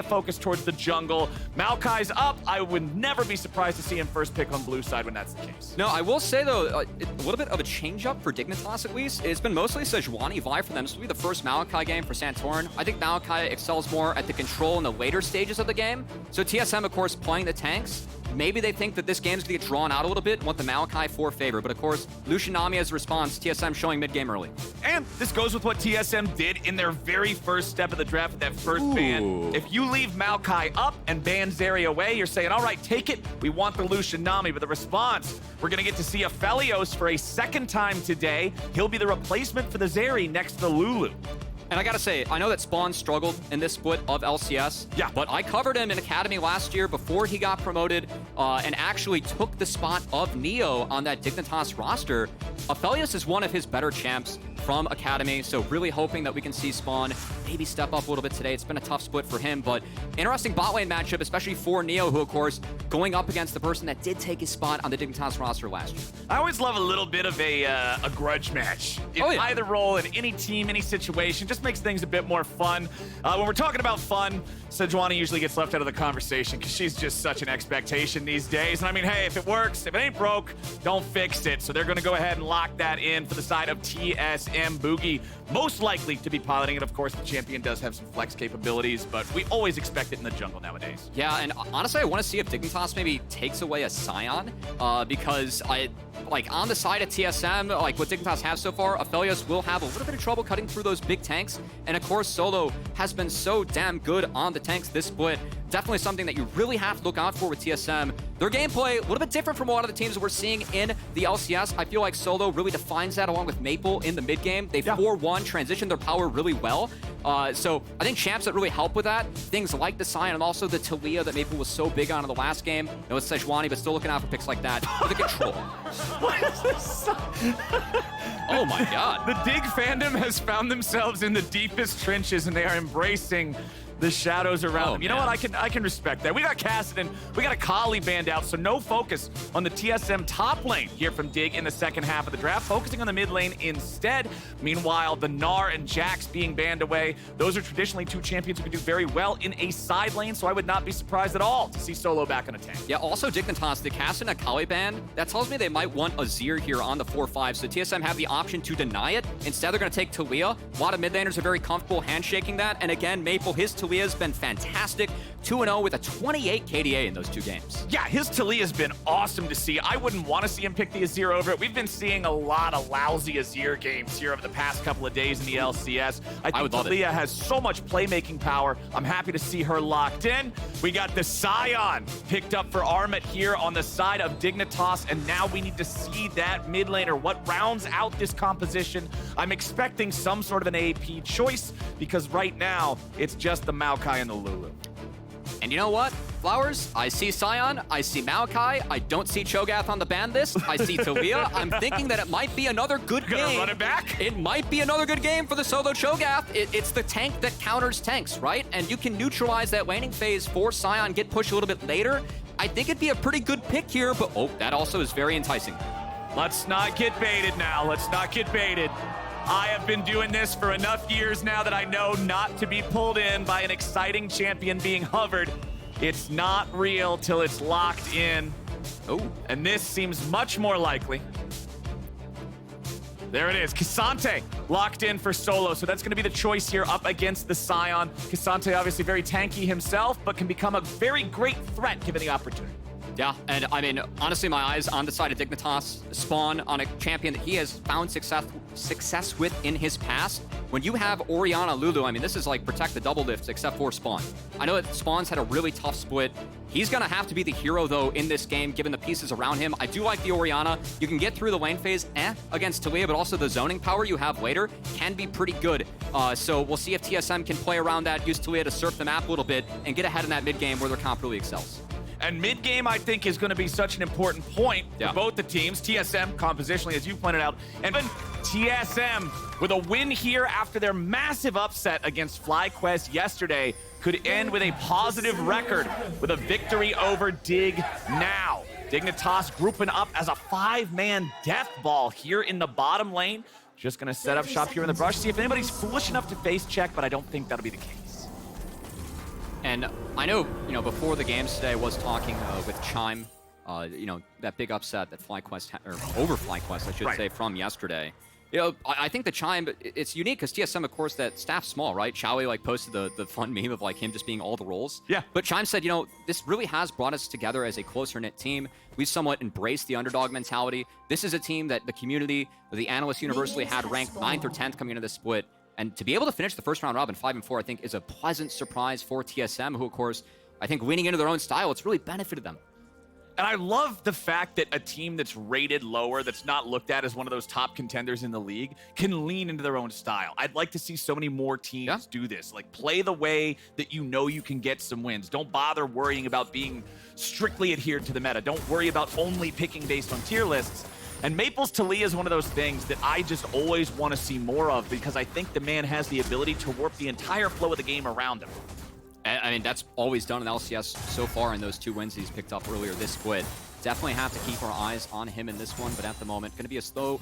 focus towards the jungle. Maokai's up. I would never be surprised to see him first pick on blue side when that's the case. No, I will say, though, a little bit of a change-up for Dignitas, at least. It's been mostly Sejuani Vi for them. This will be the first Maokai game for Santorin. I think Maokai excels more at the control in the later stages of the game. So TSM, of course, playing the tanks. Maybe they think that this game's going to get drawn out a little bit and want the Maokai for favor. But, of course, Lucian Nami as a response, TSM showing mid-game early. And this goes with what TSM did in their very first step of the draft with that first ban. If you leave Maokai up and ban Zeri away, you're saying, all right, take it. We want the Lucian Nami. But the response, we're going to get to see Aphelios for a second time today. He'll be the replacement for the Zeri next to the Lulu. And I gotta say, I know that Spawn struggled in this split of LCS. Yeah. But I covered him in Academy last year before he got promoted and actually took the spot of Neo on that Dignitas roster. Aphelios is one of his better champs from Academy, so really hoping that we can see Spawn maybe step up a little bit today. It's been a tough split for him, but interesting bot lane matchup, especially for Neo, who, of course, going up against the person that did take his spot on the Dignitas roster last year. I always love a little bit of a grudge match in either role, in any team, any situation. Just makes things a bit more fun. When we're talking about fun, Sejuani usually gets left out of the conversation because she's just such an expectation these days. And I mean, hey, if it works, if it ain't broke, don't fix it. So they're going to go ahead and lock that in for the side of TSM. Boogie, most likely to be piloting it. Of course, the champion does have some flex capabilities, but we always expect it in the jungle nowadays. Yeah, and honestly, I want to see if Dignitas maybe takes away a Sion because on the side of TSM, like what Dignitas have so far, Aphelios will have a little bit of trouble cutting through those big tanks. And of course, Solo has been so damn good on the tanks this split. Definitely something that you really have to look out for with TSM. Their gameplay, a little bit different from a lot of the teams that we're seeing in the LCS. I feel like Solo really defines that along with Maple in the mid game. They 4-1 transition their power really well. So I think champs that really help with that, things like the Sion and also the Taliyah that Maple was so big on in the last game. No, it's Sejuani, but still looking out for picks like that for the control. What is this? Oh my god. The Dig fandom has found themselves in the deepest trenches and they are embracing the shadows around them. You know what? I can respect that. We got Kassadin, we got Akali banned out, so no focus on the TSM top lane here from Dig in the second half of the draft, focusing on the mid lane instead. Meanwhile, the Gnar and Jax being banned away. Those are traditionally two champions who can do very well in a side lane, so I would not be surprised at all to see Solo back in a tank. Yeah, also Dignitas, the Kassadin Akali ban, that tells me they might want Azir here on the 4-5, so TSM have the option to deny it. Instead, they're going to take Taliyah. A lot of mid laners are very comfortable handshaking that, and again, Maple, his Taliyah has been fantastic. 2-0 with a 28 KDA in those two games. Yeah, his Taliyah's been awesome to see. I wouldn't want to see him pick the Azir over it. We've been seeing a lot of lousy Azir games here over the past couple of days in the LCS. I think Taliyah has so much playmaking power. I'm happy to see her locked in. We got the Sion picked up for Armut here on the side of Dignitas, and now we need to see that mid laner. What rounds out this composition? I'm expecting some sort of an AP choice because right now it's just the Maokai and the Lulu. And you know what, Flowers? I see Sion, I see Maokai, I don't see Cho'Gath on the ban list, I see Taliyah. I'm thinking that it might be another good game. Gonna run it back? It might be another good game for the solo Cho'Gath. It's the tank that counters tanks, right? And you can neutralize that laning phase for Sion, get pushed a little bit later. I think it'd be a pretty good pick here, but that also is very enticing. Let's not get baited now. Let's not get baited. I have been doing this for enough years now that I know not to be pulled in by an exciting champion being hovered. It's not real till it's locked in. Oh, and this seems much more likely. There it is. K'Sante locked in for Solo, so that's going to be the choice here up against the Sion. K'Sante obviously very tanky himself, but can become a very great threat given the opportunity. Yeah, and I mean, honestly, my eyes on the side of Dignitas. Spawn on a champion that he has found success with in his past. When you have Orianna Lulu, I mean, this is like protect the double lifts except for Spawn. I know that Spawn's had a really tough split. He's going to have to be the hero, though, in this game, given the pieces around him. I do like the Orianna. You can get through the lane phase against Taliyah, but also the zoning power you have later can be pretty good. So we'll see if TSM can play around that, use Taliyah to surf the map a little bit, and get ahead in that mid game where their comp really excels. And mid-game, I think, is going to be such an important point for both the teams. TSM, compositionally, as you pointed out, and TSM, with a win here after their massive upset against FlyQuest yesterday, could end with a positive record with a victory over Dig now. Dignitas grouping up as a 5-man death ball here in the bottom lane. Just going to set up shop here in the brush, see if anybody's foolish enough to face check, but I don't think that'll be the case. And I know, before the games today, I was talking with Chime, that big upset that FlyQuest, or over FlyQuest, I should say, from yesterday. I think the Chime, it's unique because TSM, of course, that staff's small, right? Xiaowei posted the fun meme of him just being all the roles. Yeah. But Chime said, this really has brought us together as a closer-knit team. We've somewhat embraced the underdog mentality. This is a team that the community, the analysts universally had ranked 9th or 10th coming into the split. And to be able to finish the first round robin 5-4, I think, is a pleasant surprise for TSM, who, of course, I think leaning into their own style, it's really benefited them. And I love the fact that a team that's rated lower, that's not looked at as one of those top contenders in the league, can lean into their own style. I'd like to see so many more teams do this. Play the way that you know you can get some wins. Don't bother worrying about being strictly adhered to the meta. Don't worry about only picking based on tier lists. And Maples Taliyah is one of those things that I just always want to see more of, because I think the man has the ability to warp the entire flow of the game around him. I mean, that's always done in LCS so far in those 2 wins he's picked up earlier this split. Definitely have to keep our eyes on him in this one, but at the moment, going to be a slow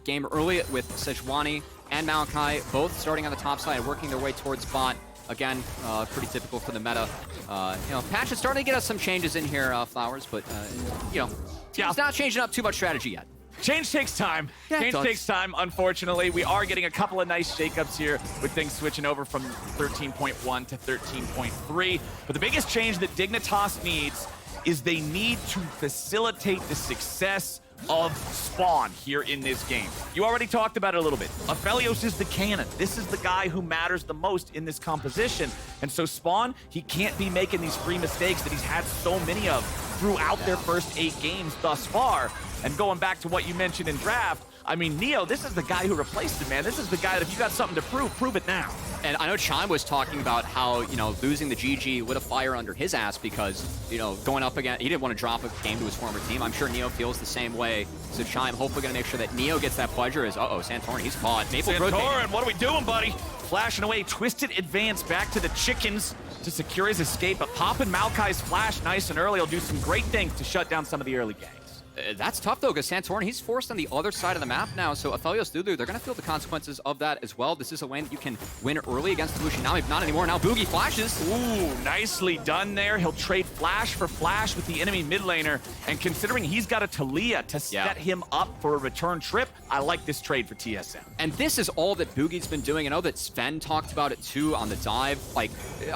game early with Sejuani and Maokai both starting on the top side, working their way towards bot. Again, pretty typical for the meta. Patch is starting to get us some changes in here, Flowers, but, team's not changing up too much strategy yet. Change takes time. Change takes time, unfortunately. We are getting a couple of nice shakeups here with things switching over from 13.1 to 13.3. But the biggest change that Dignitas needs is they need to facilitate the success of Spawn here in this game. You already talked about it a little bit. Aphelios is the cannon. This is the guy who matters the most in this composition. And so Spawn, he can't be making these free mistakes that he's had so many of throughout their first 8 games thus far. And going back to what you mentioned in draft, I mean, Neo, this is the guy who replaced him, man. This is the guy that if you got something to prove it now. And I know Chime was talking about how, losing the GG lit a fire under his ass because, going up again, he didn't want to drop a game to his former team. I'm sure Neo feels the same way. So Chime hopefully going to make sure that Neo gets that pleasure as, Santorin, he's caught. Santorin, what are we doing, buddy? Flashing away, twisted advance back to the chickens to secure his escape. But popping Maokai's flash nice and early will do some great things to shut down some of the early gangs. That's tough, though, because Santorin, he's forced on the other side of the map now, so Aphelios Lulu, they're going to feel the consequences of that as well. This is a lane that you can win early against Lucian. Now, not anymore. Now Boogie flashes. Ooh, nicely done there. He'll trade flash for flash with the enemy mid laner, and considering he's got a Taliyah to set him up for a return trip, I like this trade for TSM. And this is all that Boogie's been doing. I know that Sven talked about it, too, on the dive. I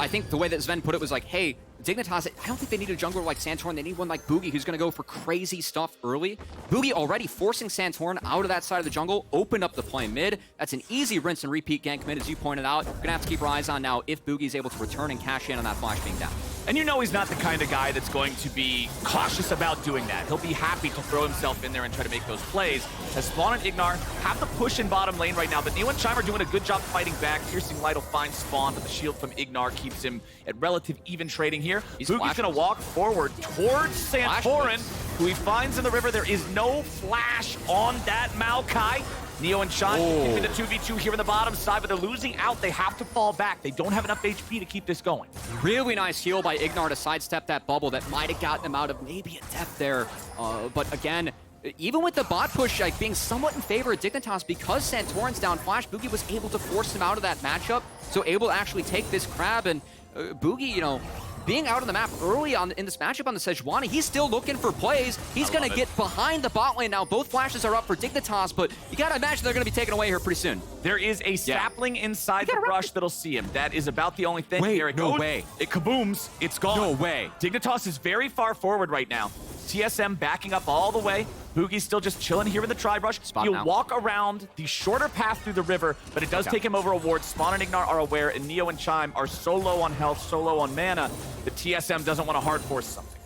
think the way that Sven put it was hey, Dignitas, I don't think they need a jungler like Santorin. They need one like Boogie who's going to go for crazy stuff early. Boogie already forcing Santorin out of that side of the jungle, opened up the play mid. That's an easy rinse and repeat gank mid, as you pointed out. We're going to have to keep our eyes on now if Boogie's able to return and cash in on that flash being down. And he's not the kind of guy that's going to be cautious about doing that. He'll be happy to throw himself in there and try to make those plays. As Spawn and Ignar have the push in bottom lane right now, but Neo and Chime are doing a good job fighting back. Piercing Light will find Spawn, but the shield from Ignar keeps him at relative even trading here. Boogie's going to walk forward towards Santorin, who he finds in the river. There is no flash on that Maokai. Neo and Chime in the 2v2 here in the bottom side, but they're losing out. They have to fall back. They don't have enough HP to keep this going. Really nice heal by Ignar to sidestep that bubble that might have gotten them out of maybe a death there. But again, even with the bot push being somewhat in favor of Dignitas, because Santorin's down flash, Boogie was able to force him out of that matchup, so able to actually take this crab. And Boogie, being out on the map early in this matchup on the Sejuani, he's still looking for plays. He's going to get behind the bot lane now. Both flashes are up for Dignitas, but you got to imagine they're going to be taken away here pretty soon. There is a sapling inside the brush that'll see him. That is about the only thing. There it goes. Way. It kabooms. It's gone. No way. Dignitas is very far forward right now. TSM backing up all the way. Boogie's still just chilling here in the tri-brush. He'll walk around the shorter path through the river, but it does take him over a ward. Spawn and Ignar are aware, and Neo and Chime are so low on health, so low on mana, that TSM doesn't want to hard force something.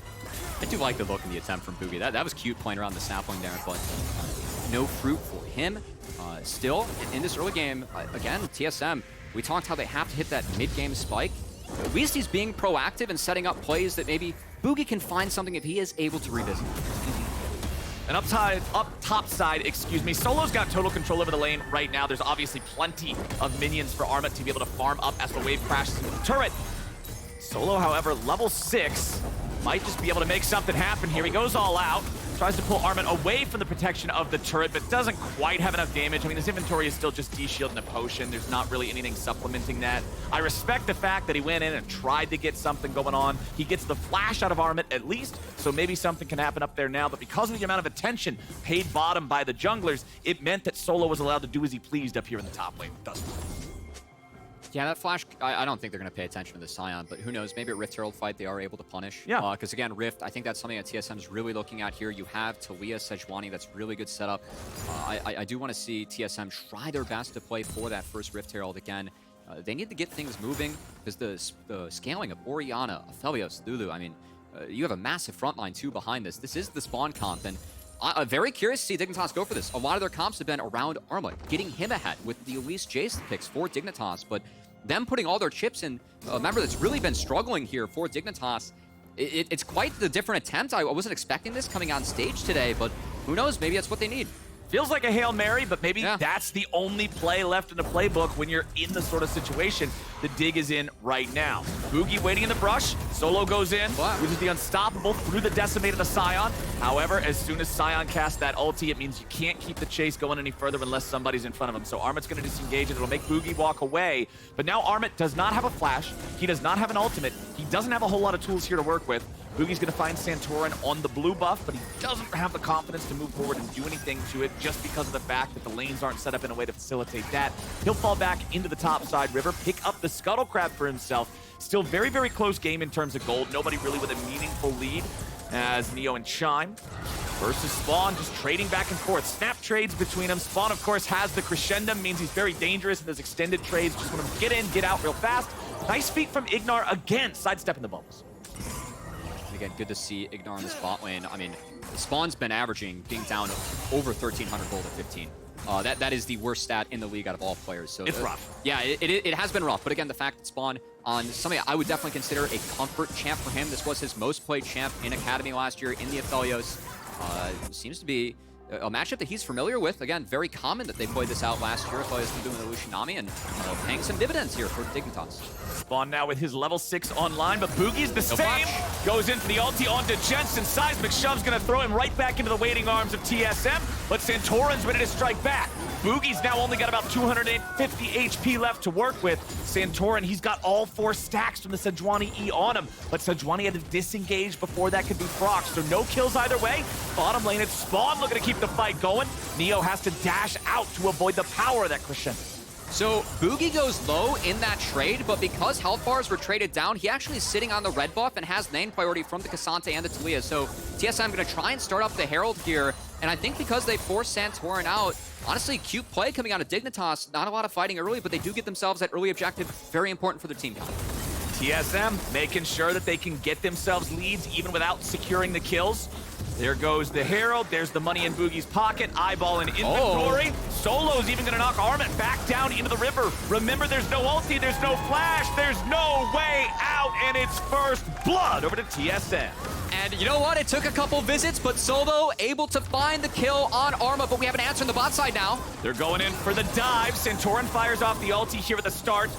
I do like the look in the attempt from Boogie. That was cute playing around the sapling there, but no fruit for him. Still, in this early game, again, TSM, we talked how they have to hit that mid-game spike. At least he's being proactive and setting up plays that maybe Boogie can find something if he is able to revisit. And up top side, Solo's got total control over the lane right now. There's obviously plenty of minions for Armut to be able to farm up as the wave crashes into the turret. Solo, however, level 6, might just be able to make something happen here. He goes all out. Tries to pull Armament away from the protection of the turret, but doesn't quite have enough damage. I mean, his inventory is still just D-Shield and a potion. There's not really anything supplementing that. I respect the fact that he went in and tried to get something going on. He gets the flash out of Armament at least, so maybe something can happen up there now. But because of the amount of attention paid bottom by the junglers, it meant that Solo was allowed to do as he pleased up here in the top lane. Yeah, that flash, I don't think they're going to pay attention to the Scion, but who knows? Maybe at Rift Herald fight, they are able to punish. Yeah. Because again, Rift, I think that's something that TSM is really looking at here. You have Taliyah, Sejuani, that's really good setup. I do want to see TSM try their best to play for that first Rift Herald again. They need to get things moving because the scaling of Orianna, Aphelios, Lulu, I mean, you have a massive front line too behind this. This is the spawn comp, and I'm very curious to see Dignitas go for this. A lot of their comps have been around Arma, getting him ahead with the Elise Jace picks for Dignitas, but them putting all their chips in a member that's really been struggling here for Dignitas, it's quite the different attempt. I wasn't expecting this coming on stage today, but who knows? Maybe that's what they need. Feels like a Hail Mary, but maybe that's the only play left in the playbook when you're in the sort of situation the Dig is in right now. Boogie waiting in the brush. Solo goes in, uses the Unstoppable through the Decimate of the Scion. However, as soon as Scion casts that ulti, it means you can't keep the chase going any further unless somebody's in front of him. So Armit's going to disengage, and it'll make Boogie walk away. But now Armit does not have a flash. He does not have an ultimate. He doesn't have a whole lot of tools here to work with. Boogie's going to find Santorin on the blue buff, but he doesn't have the confidence to move forward and do anything to it just because of the fact that the lanes aren't set up in a way to facilitate that. He'll fall back into the top side river, pick up the Scuttle Crab for himself. Still very, very close game in terms of gold. Nobody really with a meaningful lead as Neo and Chime versus Spawn just trading back and forth. Snap trades between them. Spawn, of course, has the Crescendum, means he's very dangerous in those extended trades. Just want to get in, get out real fast. Nice feat from Ignar again, sidestepping the bumps. Again, good to see Ignar in the spot lane. I mean, Spawn's been averaging being down over 1,300 gold at 15. That is the worst stat in the league out of all players. So it's rough. Yeah, it has been rough. But again, the fact that Spawn on something I would definitely consider a comfort champ for him. This was his most played champ in Academy last year in the Aphelios. Seems to be a matchup that he's familiar with. Again, very common that they played this out last year. Aphelios been doing the Lushinami and paying some dividends here for Dignitas. Spawn now with his level 6 online, but Boogie's the same. Goes in for the ulti onto Jensen. Seismic Shove's gonna throw him right back into the waiting arms of TSM, but Santorin's ready to strike back. Boogie's now only got about 250 HP left to work with. Santorin, he's got all 4 stacks from the Sejuani E on him, but Sejuani had to disengage before that could be procced, so no kills either way. Bottom lane, it's Spawn looking to keep the fight going. Neo has to dash out to avoid the power of that Crescendo. So Boogie goes low in that trade, but because health bars were traded down, he actually is sitting on the red buff and has lane priority from the Cassante and the Taliyah. So TSM going to try and start up the Herald here, and I think because they forced Santorin out, honestly, cute play coming out of Dignitas. Not a lot of fighting early, but they do get themselves that early objective. Very important for their team. TSM making sure that they can get themselves leads even without securing the kills. There goes the Herald. There's the money in Boogie's pocket. Eyeball in inventory. Solo's even going to knock Armit back down into the river. Remember, there's no ulti. There's no flash. There's no way out. And it's first blood over to TSM. And you know what? It took a couple visits, but Solo able to find the kill on Arma, but we have an answer on the bot side now. They're going in for the dive. Santorin fires off the ulti here at the start.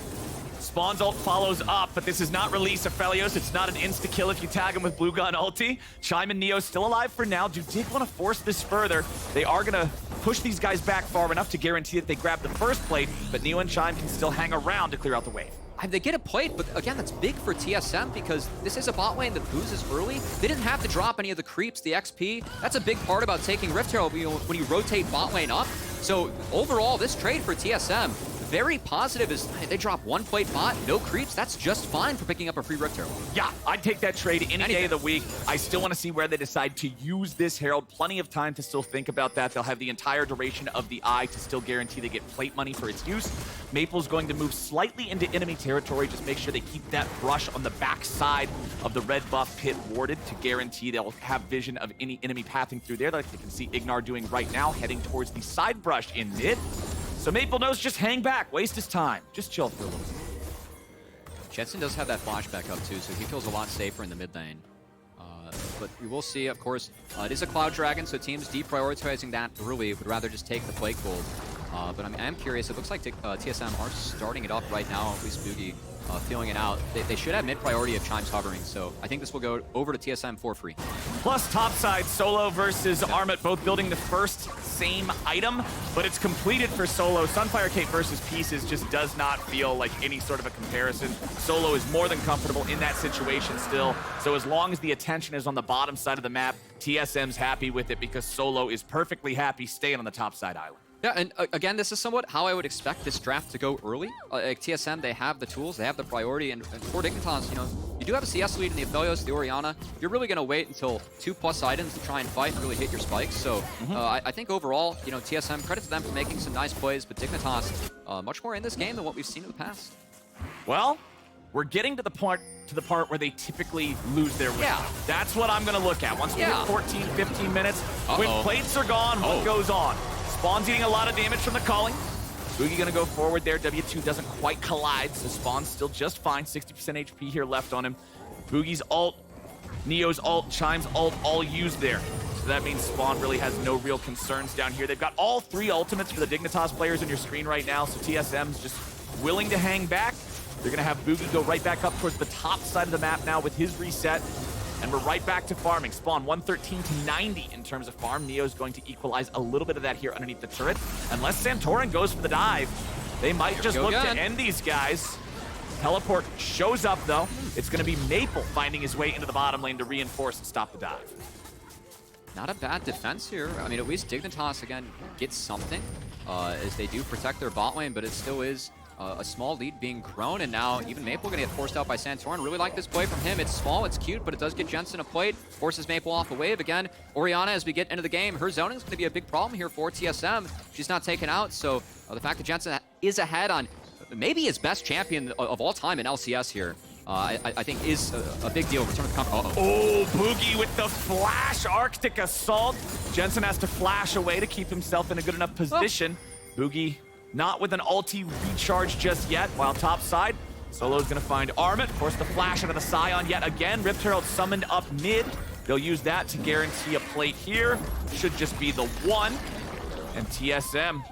Spawn's ult follows up, but this is not release Aphelios. It's not an insta-kill if you tag him with Blue Gun ulti. Chime and Neo still alive for now. Do Dig want to force this further? They are going to push these guys back far enough to guarantee that they grab the first plate, but Neo and Chime can still hang around to clear out the wave. They get a plate, but again, that's big for TSM because this is a bot lane that boozes early. They didn't have to drop any of the creeps, the XP. That's a big part about taking Rift Herald when you rotate bot lane up. So overall, this trade for TSM, very positive is they drop 1 plate bot, no creeps. That's just fine for picking up a free Rift Herald. Yeah, I'd take that trade any day of the week. I still want to see where they decide to use this Herald. Plenty of time to still think about that. They'll have the entire duration of the Eye to still guarantee they get plate money for its use. Maple's going to move slightly into enemy territory. Just make sure they keep that brush on the back side of the red buff pit warded to guarantee they'll have vision of any enemy pathing through there, like you can see Ignar doing right now, heading towards the side brush in mid. So Maple knows just hang back, waste his time. Just chill for a little bit. Jensen does have that flashback up too, so he feels a lot safer in the mid lane. But we will see, of course, it is a Cloud Dragon, so teams deprioritizing that early would rather just take the plate gold. But I am curious. It looks like TSM are starting it up right now, at least Boogie feeling it out. They should have mid priority of Chimes hovering, so I think this will go over to TSM for free. Plus topside, Solo versus Armut, both building the first same item, but it's completed for Solo. Sunfire Cape versus Pieces just does not feel like any sort of a comparison. Solo is more than comfortable in that situation still, so as long as the attention is on the bottom side of the map, TSM's happy with it because Solo is perfectly happy staying on the topside island. Yeah, and again, this is somewhat how I would expect this draft to go early. Like TSM, they have the tools, they have the priority, and for Dignitas, you know, you do have a CS lead in the Aphelios, the Orianna. You're really going to wait until 2+ items to try and fight and really hit your spikes. So I think overall, you know, TSM, credit to them for making some nice plays, but Dignitas, much more in this game than what we've seen in the past. Well, we're getting to the part where they typically lose their win. Yeah. That's what I'm going to look at. Once we hit 14, 15 minutes, when plates are gone, what goes on? Spawn's eating a lot of damage from the calling. Boogie gonna go forward there. W2 doesn't quite collide, so Spawn's still just fine. 60% HP here left on him. Boogie's ult, Neo's ult, Chime's ult, all used there. So that means Spawn really has no real concerns down here. They've got all 3 ultimates for the Dignitas players on your screen right now, so TSM's just willing to hang back. They're gonna have Boogie go right back up towards the top side of the map now with his reset. And we're right back to farming. Spawn 113 to 90 in terms of farm. Neo's going to equalize a little bit of that here underneath the turret. Unless Santorin goes for the dive, they might just look to end these guys. Teleport shows up though. It's going to be Maple finding his way into the bottom lane to reinforce and stop the dive. Not a bad defense here. I mean, at least Dignitas, again, gets something as they do protect their bot lane, but it still is a small lead being grown, and now even Maple gonna get forced out by Santorin. Really like this play from him. It's small, it's cute, but it does get Jensen a plate. Forces Maple off a wave again. Orianna, as we get into the game, her zoning is gonna be a big problem here for TSM. She's not taken out, so the fact that Jensen is ahead on maybe his best champion of all time in LCS here, I think is a big deal. Return of the comfort. Oh, Boogie with the flash Arctic Assault. Jensen has to flash away to keep himself in a good enough position. Boogie not with an ulti recharge just yet, while top side, Solo's gonna find Armut, force the flash out of the Scion yet again. Rift Herald summoned up mid. They'll use that to guarantee a plate here. Should just be the one. And TSM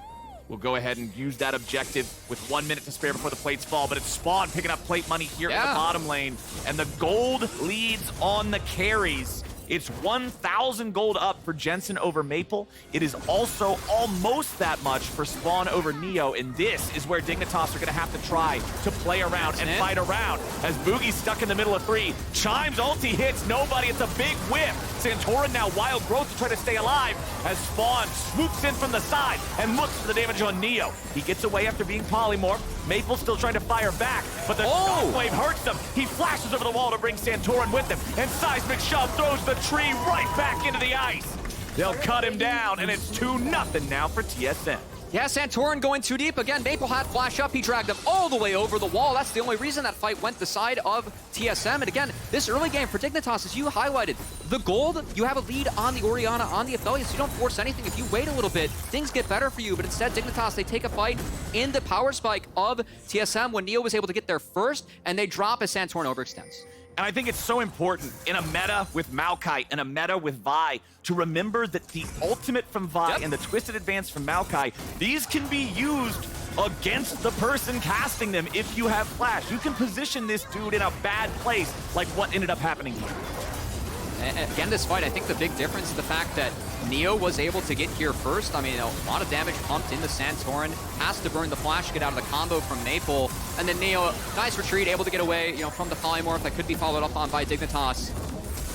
will go ahead and use that objective with 1 minute to spare before the plates fall, but it's Spawn picking up plate money here in the bottom lane. And the gold leads on the carries. It's 1,000 gold up for Jensen over Maple. It is also almost that much for Spawn over Neo, and this is where Dignitas are going to have to try to play around and fight around. As Boogie's stuck in the middle of 3, Chime's ulti hits nobody. It's a big whiff. Santorin now Wild Growth to try to stay alive as Spawn swoops in from the side and looks for the damage on Neo. He gets away after being polymorphed. Maple's still trying to fire back, but the shockwave hurts him. He flashes over the wall to bring Santorin with him, and Seismic Shove throws the tree right back into the ice. They'll cut him down, and it's 2-0 now for TSM. Yeah, Santorin going too deep. Again, Maple had flash up. He dragged him all the way over the wall. That's the only reason that fight went the side of TSM. And again, this early game for Dignitas, as you highlighted, the gold, you have a lead on the Orianna, on the Aphelios. You don't force anything. If you wait a little bit, things get better for you. But instead, Dignitas, they take a fight in the power spike of TSM when Neo was able to get there first, and they drop as Santorin overextends. And I think it's so important in a meta with Maokai and a meta with Vi to remember that the ultimate from Vi and the Twisted Advance from Maokai, these can be used against the person casting them if you have flash. You can position this dude in a bad place like what ended up happening here. And again, this fight, I think the big difference is the fact that Neo was able to get here first. I mean, a lot of damage pumped into Santorin. Has to burn the flash, get out of the combo from Maple. And then Neo, nice retreat, able to get away, you know, from the polymorph that could be followed up on by Dignitas.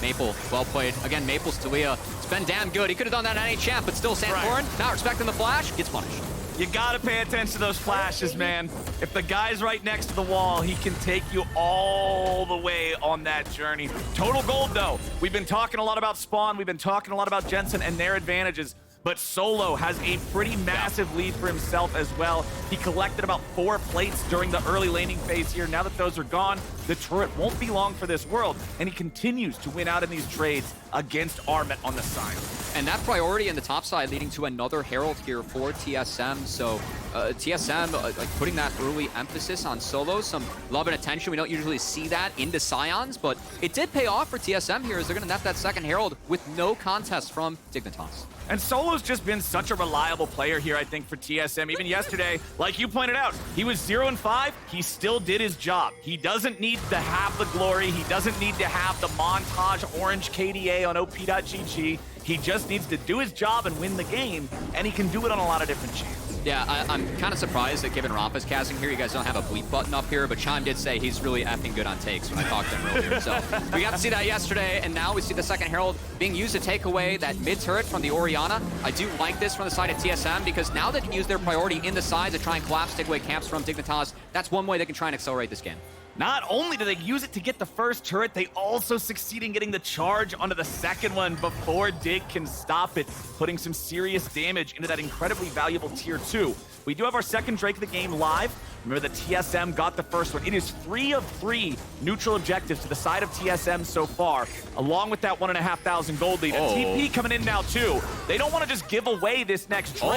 Maple, well played. Again, Maple's Talia. It's been damn good. He could have done that at any champ, but still Santorin, not respecting the flash, gets punished. You gotta pay attention to those flashes, man. If the guy's right next to the wall, he can take you all the way on that journey. Total gold, though. We've been talking a lot about Spawn. We've been talking a lot about Jensen and their advantages. But Solo has a pretty massive lead for himself as well. He collected about 4 plates during the early laning phase here. Now that those are gone, the turret won't be long for this world, and he continues to win out in these trades against Armut on the side. And that priority in the top side leading to another Herald here for TSM. So TSM like putting that early emphasis on solos, some love and attention. We don't usually see that into Scions, but it did pay off for TSM here as they're going to net that second Herald with no contest from Dignitas. And Solo's just been such a reliable player here, I think, for TSM. Even yesterday, like you pointed out, he was 0-5. He still did his job. He doesn't need to have the glory. He doesn't need to have the montage orange KDA on OP.GG. He just needs to do his job and win the game, and he can do it on a lot of different champs. Yeah, I'm kind of surprised that given Rampa's casting here, you guys don't have a bleep button up here, but Chime did say he's really effing good on takes when I talked to him earlier. So we got to see that yesterday, and now we see the second Herald being used to take away that mid turret from the Orianna. I do like this from the side of TSM because now they can use their priority in the sides to try and collapse, take away camps from Dignitas. That's one way they can try and accelerate this game. Not only do they use it to get the first turret, they also succeed in getting the charge onto the second one before Dig can stop it, putting some serious damage into that incredibly valuable tier 2. We do have our second Drake of the game live. Remember that TSM got the first one. It is 3 of 3 neutral objectives to the side of TSM so far, along with that 1,500 gold lead. And TP coming in now too. They don't want to just give away this next Drake.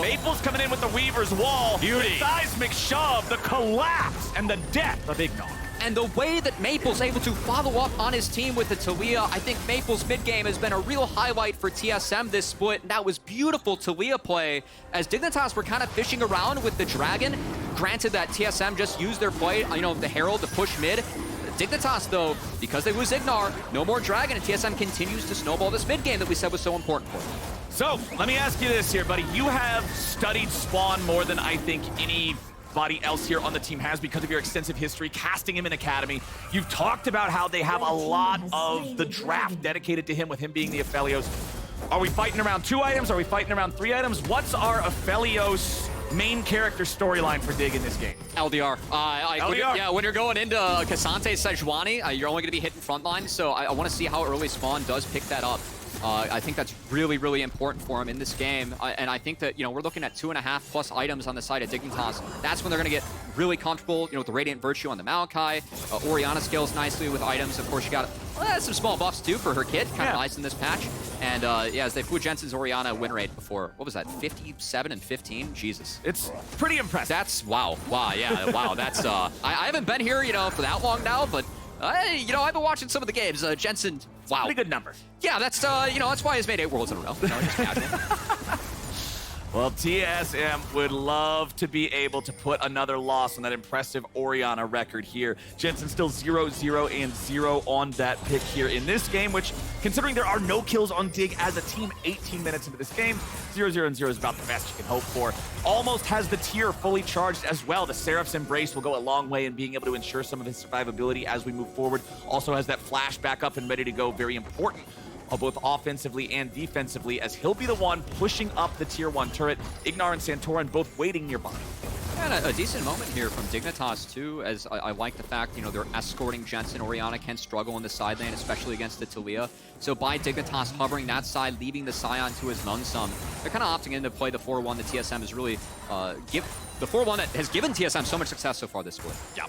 Maple's coming in with the Weaver's Wall. Beauty. The seismic shove, the collapse, and the death of Ignar. And the way that Maple's able to follow up on his team with the Taliyah, I think Maple's mid-game has been a real highlight for TSM this split. And that was beautiful Taliyah play as Dignitas were kind of fishing around with the Dragon. Granted that TSM just used their play, the Herald to push mid. Dignitas, though, because they lose Ignar, no more Dragon, and TSM continues to snowball this mid-game that we said was so important for them. So, let me ask you this here, buddy. You have studied Spawn more than I think anybody else here on the team has because of your extensive history casting him in Academy. You've talked about how they have a lot of the draft dedicated to him, with him being the Aphelios. Are we fighting around 2 items? Are we fighting around 3 items? What's our Aphelios main character storyline for Dig in this game? LDR. LDR? When you're going into Cassante Sejuani, you're only going to be hitting frontline, so I want to see how early Spawn does pick that up. I think that's really, really important for him in this game. And I think that, we're looking at 2.5+ items on the side of Dignitas. That's when they're going to get really comfortable, with the Radiant Virtue on the Maokai. Orianna scales nicely with items. Of course, you got some small buffs, too, for her kit. Kind of nice in this patch. And, as they flew Jensen's Orianna win rate before, what was that, 57 and 15? Jesus. It's pretty impressive. That's, wow. Wow, yeah, wow. That's, I haven't been here, for that long now, but, I've been watching some of the games. Jensen, wow. Pretty good number. Yeah, that's, that's why he's made 8 worlds in a row. Just casual. Well, TSM would love to be able to put another loss on that impressive Orianna record here. Jensen still 0-0-0 on that pick here in this game, which, considering there are no kills on Dig as a team 18 minutes into this game, 0-0-0 is about the best you can hope for. Almost has the tier fully charged as well. The Seraph's Embrace will go a long way in being able to ensure some of his survivability as we move forward. Also has that flash back up and ready to go, very important. Both offensively and defensively, as he'll be the one pushing up the tier 1 turret. Ignar and Santorin both waiting nearby. And a decent moment here from Dignitas, too, as I like the fact, they're escorting Jensen. Orianna can struggle in the side lane, especially against the Taliyah. So by Dignitas hovering that side, leaving the Scion to his Nunsum, they're kind of opting in to play the 4-1 that TSM has really the 4-1 that has given TSM so much success so far this split. Yeah.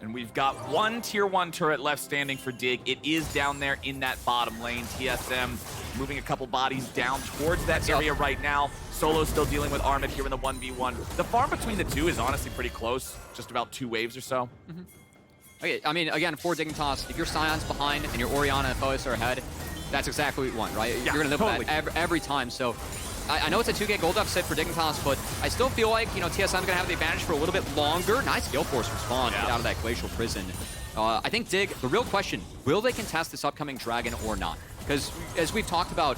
And we've got one tier 1 turret left standing for Dig. It is down there in that bottom lane. TSM moving a couple bodies down towards that area right now. Solo still dealing with Armid here in the 1v1. The farm between the two is honestly pretty close. Just about 2 waves or so. Okay, I mean, again, for Dignitas, if your Scion's behind and your Orianna and Aphelios are ahead, that's exactly what you want, right? Yeah, You're going to live with that every time. So I know it's a 2K gold deficit for Dignitas, but I still feel like, TSM's going to have the advantage for a little bit longer. Nice Gale Force respawn to get out of that Glacial Prison. I think Dig, the real question, will they contest this upcoming Dragon or not? Because as we've talked about,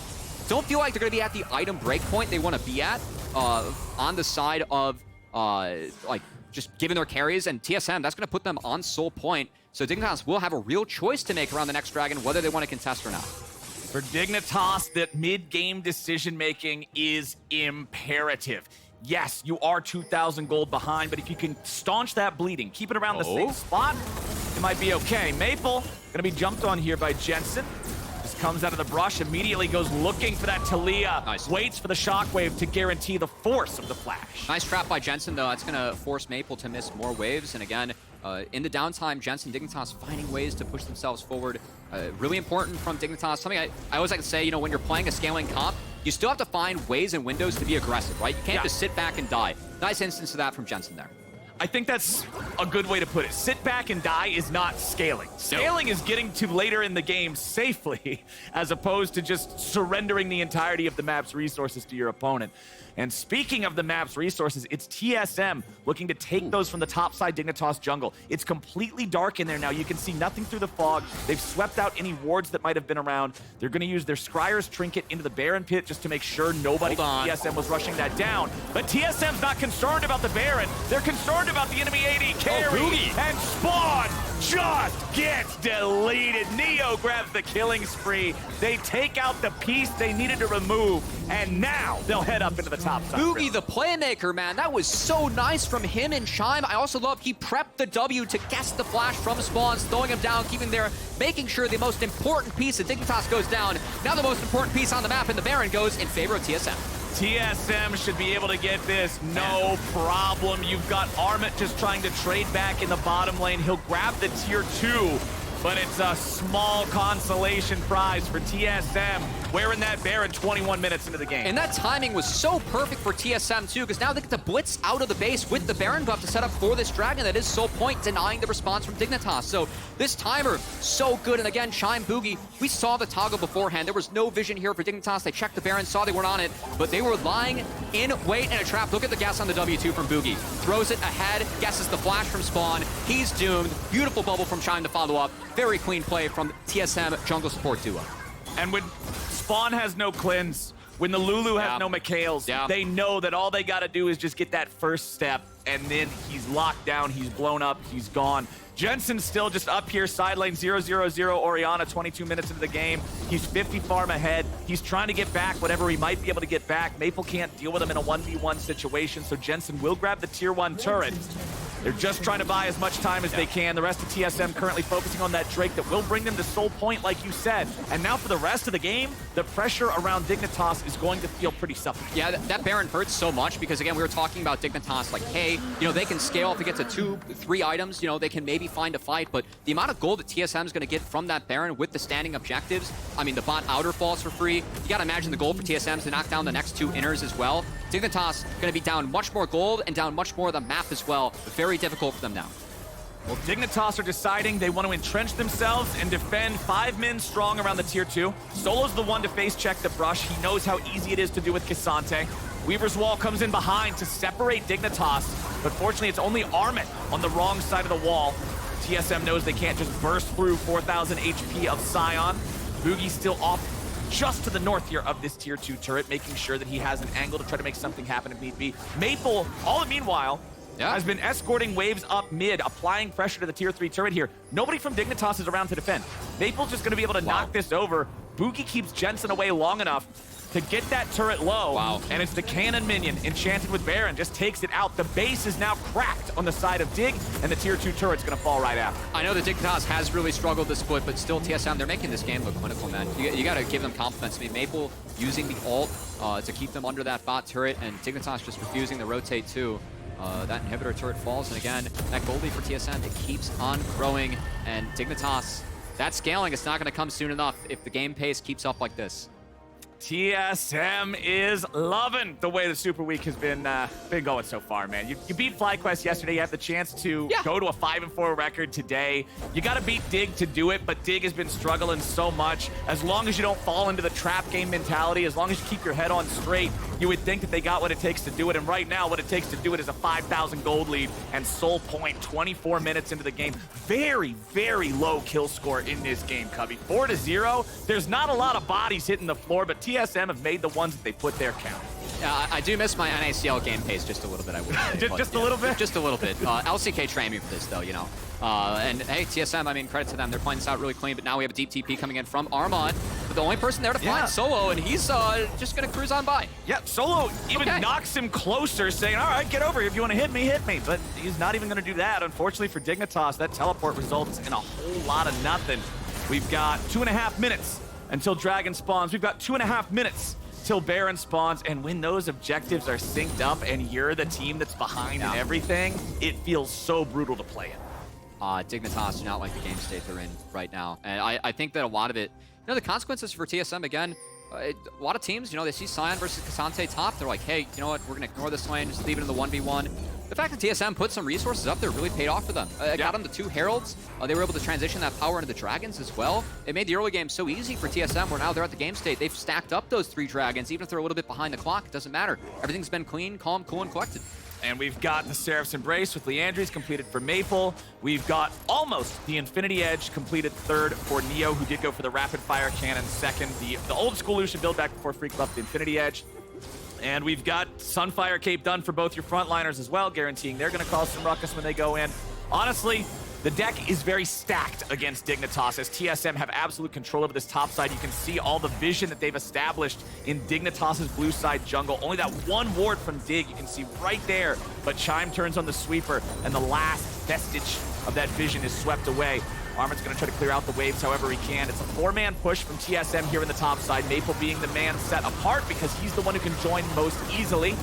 don't feel like they're going to be at the item breakpoint they want to be at on the side of, just giving their carries. And TSM, that's going to put them on Soul Point. So Dignitas will have a real choice to make around the next Dragon, whether they want to contest or not. For Dignitas, that mid-game decision-making is imperative. Yes, you are 2,000 gold behind, but if you can staunch that bleeding, keep it around the same spot, it might be okay. Maple, gonna be jumped on here by Jensen. Just comes out of the brush, immediately goes looking for that Taliyah. Nice. Waits for the shockwave to guarantee the force of the flash. Nice trap by Jensen, though. That's gonna force Maple to miss more waves, and again, in the downtime, Jensen, Dignitas finding ways to push themselves forward. Really important from Dignitas. Something I always like to say, when you're playing a scaling comp, you still have to find ways and windows to be aggressive, right? You can't just sit back and die. Nice instance of that from Jensen there. I think that's a good way to put it. Sit back and die is not scaling. Scaling is getting to later in the game safely, as opposed to just surrendering the entirety of the map's resources to your opponent. And speaking of the map's resources, it's TSM looking to take those from the top side Dignitas jungle. It's completely dark in there now. You can see nothing through the fog. They've swept out any wards that might have been around. They're going to use their Scryer's Trinket into the Baron pit just to make sure nobody from TSM was rushing that down. But TSM's not concerned about the Baron. They're concerned about the enemy AD carry. And Spawn just gets deleted. Neo grabs the killing spree. They take out the piece they needed to remove, and now they'll head up into the top side. Boogie, the playmaker, man, that was so nice from him and Chime. I also love he prepped the W to guess the flash from Spawns, throwing him down, keeping there, making sure the most important piece of Dignitas goes down. Now the most important piece on the map in the Baron goes in favor of TSM. TSM should be able to get this, no problem. You've got Armit just trying to trade back in the bottom lane. He'll grab the tier 2, but it's a small consolation prize for TSM. Wearing that Baron 21 minutes into the game. And that timing was so perfect for TSM too, because now they get the blitz out of the base with the Baron buff to set up for this Dragon that is Soul Point, denying the response from Dignitas. So this timer, so good. And again, Chime, Boogie, we saw the toggle beforehand. There was no vision here for Dignitas. They checked the Baron, saw they weren't on it, but they were lying in wait and a trap. Look at the guess on the W2 from Boogie. Throws it ahead, guesses the flash from Spawn. He's doomed. Beautiful bubble from Chime to follow up. Very clean play from TSM jungle support duo. And when Spawn has no cleanse, when the Lulu has no Mikhails, they know that all they got to do is just get that first step, and then he's locked down, he's blown up, he's gone. Jensen's still just up here, side lane 0-0-0, Orianna, 22 minutes into the game. He's 50 farm ahead. He's trying to get back whatever he might be able to get back. Maple can't deal with him in a 1v1 situation, so Jensen will grab the tier 1 turret. They're just trying to buy as much time as they can. The rest of TSM currently focusing on that Drake that will bring them to Soul Point, like you said. And now for the rest of the game, the pressure around Dignitas is going to feel pretty suffocating. Yeah, that Baron hurts so much because, again, we were talking about Dignitas, like, hey, you know, they can scale if it gets to 2-3 items. You know, they can maybe find a fight, but the amount of gold that TSM is going to get from that Baron with the standing objectives, I mean, the bot outer falls for free. You got to imagine the goal for TSM to knock down the next 2 inners as well. Dignitas going to be down much more gold and down much more of the map as well. Very difficult for them now. Well, Dignitas are deciding they want to entrench themselves and defend 5 men strong around the tier 2. Solo's the one to face check the brush. He knows how easy it is to do with K'Sante. Weaver's Wall comes in behind to separate Dignitas, but fortunately it's only Armit on the wrong side of the wall. TSM knows they can't just burst through 4,000 HP of Sion. Boogie's still off just to the north here of this tier 2 turret, making sure that he has an angle to try to make something happen if need be. Maple, all the meanwhile, has been escorting waves up mid, applying pressure to the tier 3 turret here. Nobody from Dignitas is around to defend. Maple's just going to be able to knock this over. Boogie keeps Jensen away long enough to get that turret low. And it's the cannon minion, enchanted with Baron, just takes it out. The base is now cracked on the side of Dig, and the tier 2 turret's going to fall right after. I know that Dignitas has really struggled this split, but still TSM, they're making this game look clinical, man. You got to give them compliments. I mean, Maple using the ult to keep them under that bot turret, and Dignitas just refusing to rotate too. That inhibitor turret falls, and again, that goldie for TSM, it keeps on growing, and Dignitas, that scaling is not going to come soon enough if the game pace keeps up like this. TSM is loving the way the Super Week has been going so far, man. You beat FlyQuest yesterday. You have the chance to go to a 5-4 record today. You got to beat Dig to do it, but Dig has been struggling so much. As long as you don't fall into the trap game mentality, as long as you keep your head on straight, you would think that they got what it takes to do it. And right now, what it takes to do it is a 5,000 gold lead and Soul Point 24 minutes into the game. Very, very low kill score in this game, Cubby. 4-0. There's not a lot of bodies hitting the floor, but TSM have made the ones that they put their count. Yeah, I do miss my NACL game pace just a little bit, I would say. just a little bit? Just a little bit. LCK trained me for this, though, you know. And hey, TSM, I mean, credit to them. They're playing this out really clean, but now we have a deep TP coming in from Armand. But the only person there to find Solo, and he's just going to cruise on by. Yep, Solo even knocks him closer, saying, all right, get over here. If you want to hit me, hit me. But he's not even going to do that. Unfortunately for Dignitas, that teleport results in a whole lot of nothing. We've got 2.5 minutes until Dragon spawns. We've got 2.5 minutes till Baron spawns, and when those objectives are synced up and you're the team that's behind and everything, it feels so brutal to play it. Dignitas do not like the game state they're in right now. And I think that a lot of it, you know, the consequences for TSM, again, A lot of teams, they see Sion versus K'Sante top. They're like, hey, you know what? We're going to ignore this lane, just leave it in the 1v1. The fact that TSM put some resources up there really paid off for them. It got them the 2 Heralds. They were able to transition that power into the Dragons as well. It made the early game so easy for TSM, where now they're at the game state. They've stacked up those 3 Dragons. Even if they're a little bit behind the clock, it doesn't matter. Everything's been clean, calm, cool, and collected. And we've got the Seraph's Embrace with Leandries completed for Maple. We've got almost the Infinity Edge completed 3rd for Neo, who did go for the Rapid Fire Cannon 2nd. The old school Lucian build back before Freak left the Infinity Edge. And we've got Sunfire Cape done for both your frontliners as well, guaranteeing they're going to cause some ruckus when they go in. Honestly, the deck is very stacked against Dignitas, as TSM have absolute control over this top side. You can see all the vision that they've established in Dignitas' blue side jungle. Only that 1 ward from Dig you can see right there, but Chime turns on the sweeper, and the last vestige of that vision is swept away. Armin's going to try to clear out the waves however he can. It's a 4-man push from TSM here in the top side. Maple being the man set apart because he's the one who can join most easily.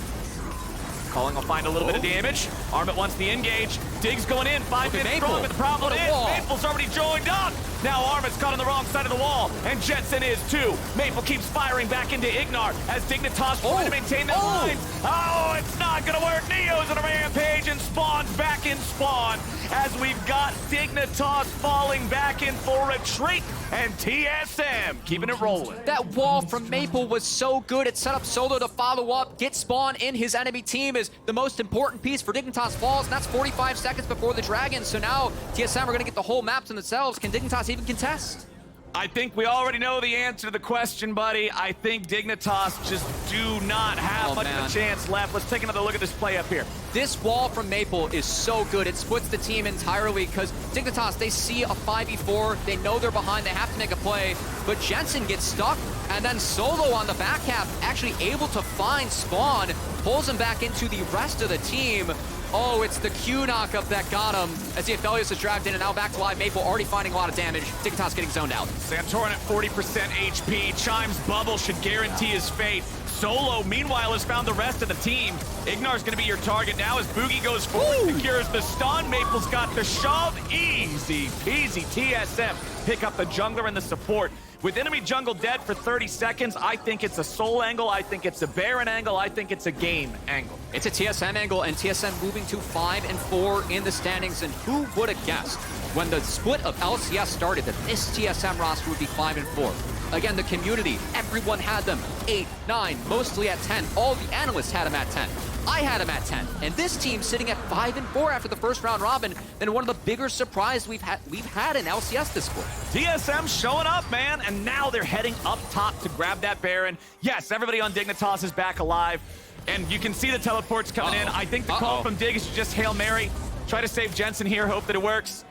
Calling will find a little bit of damage. Armit wants the engage. Dig's going in. 5 minutes strong, but the problem is Maple's already joined up. Now Armit's caught on the wrong side of the wall, and Jensen is too. Maple keeps firing back into Ignar as Dignitas trying to maintain that line. Oh, it's not going to work. Neo's on a rampage and spawns back in spawn as we've got Dignitas falling back in full retreat, and TSM keeping it rolling. That wall from Maple was so good. It set up Solo to follow up. Get spawn in his enemy team is the most important piece for Dignitas Falls, and that's 45 seconds before the Dragons. So now TSM are going to get the whole map to themselves. Can Dignitas even contest? I think we already know the answer to the question, buddy. I think Dignitas just do not have much of a chance left. Let's take another look at this play up here. This wall from Maple is so good. It splits the team entirely because Dignitas, they see a 5v4. They know they're behind. They have to make a play. But Jensen gets stuck, and then Solo on the back half actually able to find Spawn, pulls him back into the rest of the team. Oh, it's the Q knockup that got him as the Aphelios is dragged in, and now back to live. Maple already finding a lot of damage. Dignitas getting zoned out. Santorin at 40% HP. Chime's bubble should guarantee his fate. Solo, meanwhile, has found the rest of the team. Ignar's going to be your target now as Boogie goes forward, secures the stun. Maple's got the shove. Easy peasy. TSM pick up the jungler and the support. With enemy jungle dead for 30 seconds, I think it's a soul angle, I think it's a Baron angle, I think it's a game angle. It's a TSM angle, and TSM moving to 5 and 4 in the standings, and who would have guessed when the split of LCS started that this TSM roster would be 5 and 4? Again, the community, everyone had them 8, 9, mostly at 10. All the analysts had them at 10. I had him at 10, and this team sitting at 5 and 4 after the first round robin, then one of the bigger surprises we've had in LCS this split. TSM showing up, man, and now they're heading up top to grab that Baron. Yes, everybody on Dignitas is back alive, and you can see the teleports coming in. I think the call from Dig is just Hail Mary. Try to save Jensen here, hope that it works.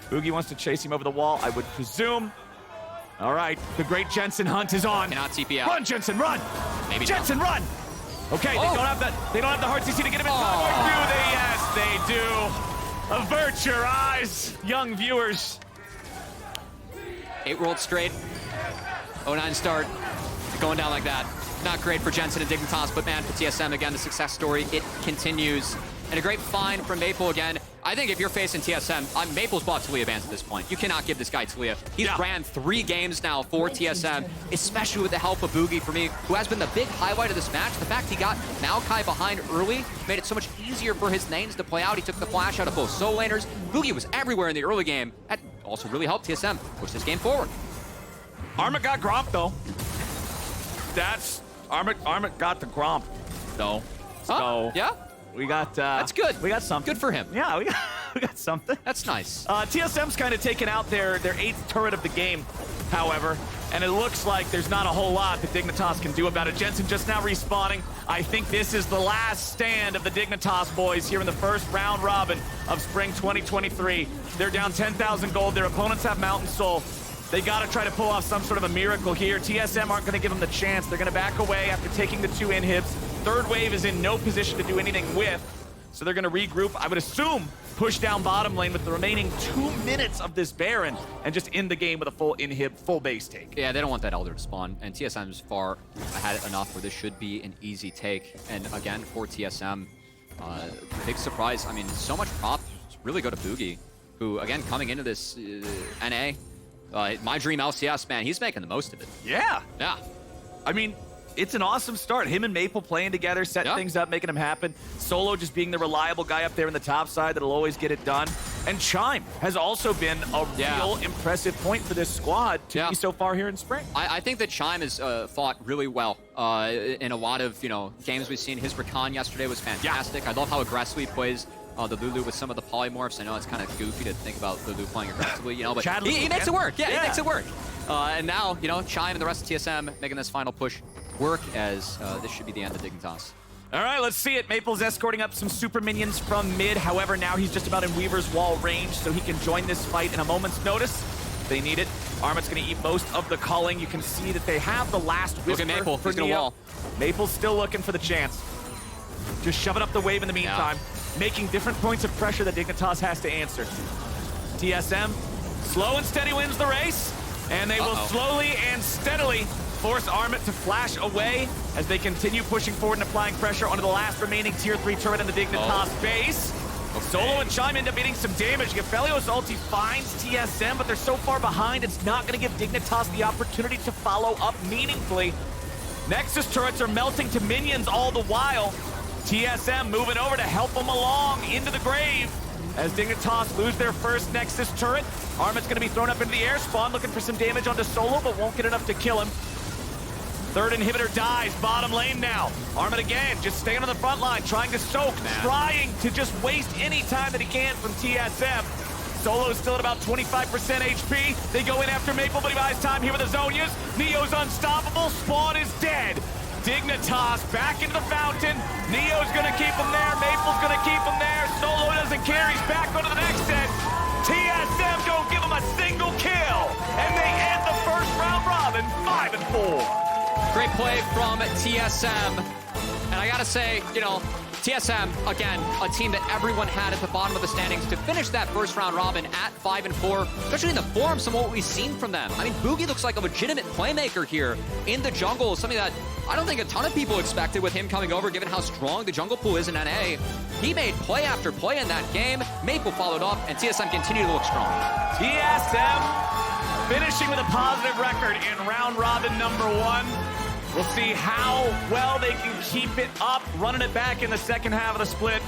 Boogie wants to chase him over the wall, I would presume. All right, the great Jensen hunt is on. Cannot TP out. Run, Jensen, run! Maybe Jensen, not. Run! Okay, they don't have the hard CC to get him inside. Or do they? Yes, they do. Avert your eyes, young viewers. 8 world straight. 0-9 start. Going down like that. Not great for Jensen and Dignitas, but man, for TSM, again, the success story, it continues. And a great find from Maple again. I think if you're facing TSM, Maple's bought Taliyah bans at this point. You cannot give this guy Taliyah. He's ran 3 games now for TSM, especially with the help of Boogie for me, who has been the big highlight of this match. The fact he got Maokai behind early made it so much easier for his lanes to play out. He took the flash out of both soul laners. Boogie was everywhere in the early game. That also really helped TSM push this game forward. Armit got Gromp, though. Armit got the Gromp, though. So, yeah? We got, that's good. We got something. Good for him. Yeah, we got something. That's nice. TSM's kind of taken out their 8th turret of the game, however, and it looks like there's not a whole lot that Dignitas can do about it. Jensen just now respawning. I think this is the last stand of the Dignitas boys here in the first round robin of Spring 2023. They're down 10,000 gold. Their opponents have Mountain Soul. They got to try to pull off some sort of a miracle here. TSM aren't going to give them the chance. They're going to back away after taking the 2 inhibs. Third wave is in no position to do anything with, so they're going to regroup. I would assume push down bottom lane with the remaining 2 minutes of this Baron and just end the game with a full inhib, full base take. Yeah, they don't want that Elder to spawn, and TSM's far ahead enough where this should be an easy take. And again, for TSM, big surprise. I mean, so much prop really go to Boogie, who, again, coming into this NA, my dream LCS, man, he's making the most of it. Yeah. Yeah. I mean, it's an awesome start. Him and Maple playing together, setting things up, making them happen. Solo just being the reliable guy up there in the top side that'll always get it done. And Chime has also been a real impressive point for this squad to be so far here in spring. I think that Chime has fought really well in a lot of games we've seen. His Rakan yesterday was fantastic. I love how aggressively he plays the Lulu with some of the polymorphs. I know it's kind of goofy to think about Lulu playing aggressively, but he makes it work. Yeah, he makes it work. And now, Chime and the rest of TSM making this final push work, as this should be the end of Dignitas. All right, let's see it. Maple's escorting up some super minions from mid. However, now he's just about in Weaver's wall range, so he can join this fight in a moment's notice. They need it. Armit's going to eat most of the culling. You can see that they have the last whisper. Look at Maple. He's going to wall. Maple's still looking for the chance. Just shoving up the wave in the meantime, making different points of pressure that Dignitas has to answer. TSM, slow and steady wins the race, and they will slowly and steadily force Armit to flash away as they continue pushing forward and applying pressure onto the last remaining tier 3 turret in the Dignitas base. Solo and Chime end up getting some damage. Gafelio's ulti finds TSM, but they're so far behind, it's not going to give Dignitas the opportunity to follow up meaningfully. Nexus turrets are melting to minions all the while. TSM moving over to help them along into the grave. As Dignitas lose their first Nexus turret, Armit's going to be thrown up into the air spawn, looking for some damage onto Solo, but won't get enough to kill him. Third inhibitor dies, bottom lane now. Armit again, just staying on the front line, trying to soak, trying to just waste any time that he can from TSM. Solo's still at about 25% HP. They go in after Maple, but he buys time here with the Zhonya's. Neo's unstoppable, Spawn is dead. Dignitas back into the fountain. Neo's gonna keep him there, Maple's gonna keep him there. Solo doesn't care, he's back onto the next set. TSM don't give him a single kill. And they end the first round robin 5-4. Great play from TSM. And I gotta say, TSM, again, a team that everyone had at the bottom of the standings to finish that first round robin at 5-4, especially in the forms of what we've seen from them. I mean, Boogie looks like a legitimate playmaker here in the jungle, something that I don't think a ton of people expected with him coming over, given how strong the jungle pool is in NA. He made play after play in that game. Maple followed up, and TSM continued to look strong. TSM finishing with a positive record in round robin number 1. We'll see how well they can keep it up, running it back in the second half of the split.